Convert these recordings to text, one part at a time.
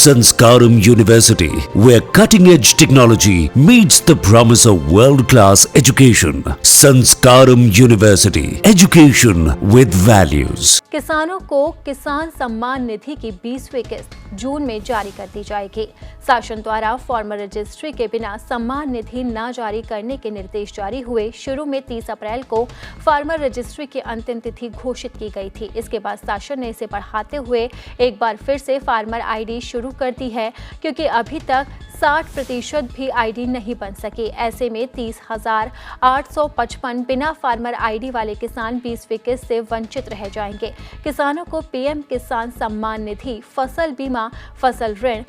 Sanskaram University, where cutting-edge technology meets the promise of world-class education. Sanskaram University, education with values. किसानों को किसान सम्मान निधि की 20वीं किस्त जून में जारी कर दी जाएगी। शासन द्वारा फार्मर रजिस्ट्री के बिना सम्मान निधि न जारी करने के निर्देश जारी हुए। शुरू में 30 अप्रैल को फार्मर रजिस्ट्री की अंतिम तिथि घोषित की गई थी। इसके बाद शासन ने इसे बढ़ाते हुए एक बार फिर से फार्मर आईडी शुरू कर दी है, क्योंकि अभी तक 60% भी आईडी नहीं बन सकी। ऐसे में 30,855 बिना फार्मर आईडी वाले किसान 20वीं किस्त से वंचित रह जाएंगे। किसानों को पीएम किसान सम्मान निधि, फसल बीमा, फसल ऋण,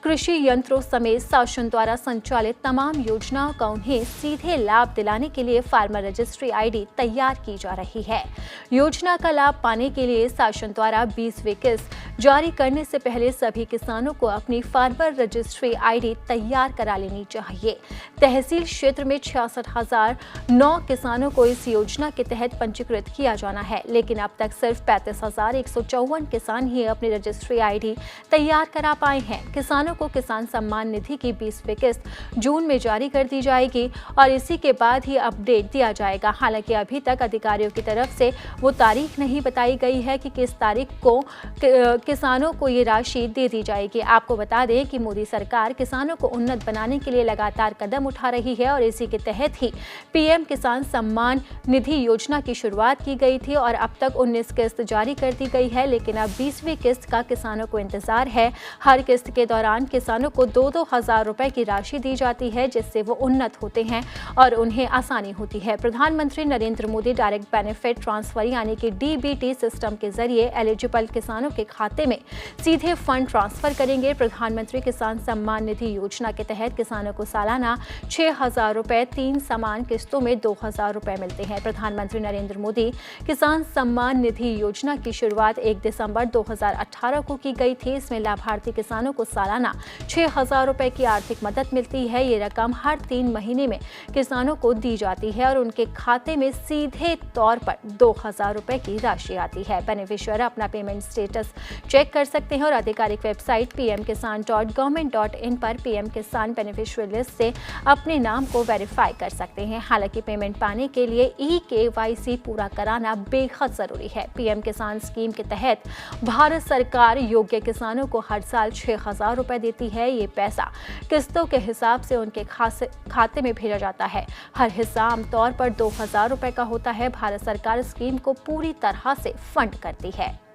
कृषि यंत्रों समेत शासन द्वारा संचालित तमाम योजनाओं का उन्हें सीधे लाभ दिलाने के लिए फार्मर रजिस्ट्री आईडी तैयार की जा रही है। योजना का लाभ पाने के लिए शासन द्वारा 20वीं किस्त जारी करने से पहले सभी किसानों को अपनी फार्मर रजिस्ट्री आईडी तैयार करा लेनी चाहिए। तहसील क्षेत्र में 66,009 किसानों को इस योजना के तहत पंजीकृत किया जाना है, लेकिन अब तक सिर्फ 35,154 किसान ही अपनी रजिस्ट्री आईडी तैयार करा पाए हैं। किसानों को किसान सम्मान निधि की 20वीं किस्त जून में जारी कर दी जाएगी और इसी के बाद ही अपडेट दिया जाएगा। हालांकि अभी तक अधिकारियों की तरफ से वो तारीख नहीं बताई गई है कि किस तारीख को किसानों को ये राशि दे दी जाएगी। आपको बता दें कि मोदी सरकार किसानों को उन्नत बनाने के लिए लगातार कदम उठा रही है और इसी के तहत ही पीएम किसान सम्मान निधि योजना की शुरुआत की गई थी और अब तक 19 किस्त जारी कर दी गई है, लेकिन अब 20वीं किस्त का किसानों को इंतजार है। हर किस्त के दौरान किसानों को 2-2 हज़ार रुपए की राशि दी जाती है, जिससे वो उन्नत होते हैं और उन्हें आसानी होती है। प्रधानमंत्री Narendra Modi direct benefit transfer यानी कि डीबीटी सिस्टम के जरिए एलिजिबल किसानों के खाते में सीधे फंड ट्रांसफर करेंगे। प्रधानमंत्री किसान सम्मान निधि योजना के तहत किसानों को सालाना 6,000 रुपए 3 समान किस्तों में 2,000 रुपए मिलते हैं। प्रधानमंत्री नरेंद्र मोदी किसान सम्मान निधि योजना की शुरुआत 1 दिसंबर 2018 को की गई थी। इसमें लाभार्थी किसानों को सालाना 6,000 रुपए की आर्थिक मदद मिलती है। ये रकम हर 3 महीने में किसानों को दी जाती है और उनके खाते में सीधे तौर पर 2,000 रुपए की राशि आती है। बेनिफिशियरी अपना पेमेंट स्टेटस चेक कर सकते हैं और आधिकारिक वेबसाइट pmkisan.government.in पर पीएम किसान बेनिफिशियरी लिस्ट से अपने नाम को वेरीफाई कर सकते हैं। हालांकि पेमेंट पाने के लिए eKYC पूरा कराना बेहद जरूरी है। पीएम किसान स्कीम के तहत भारत सरकार योग्य किसानों को हर साल 6,000 रुपए देती है। ये पैसा किस्तों के हिसाब से उनके खाते में भेजा जाता है। हर हिस्सा आमतौर पर 2,000 रुपए का होता है। भारत सरकार स्कीम को पूरी तरह से फंड करती है।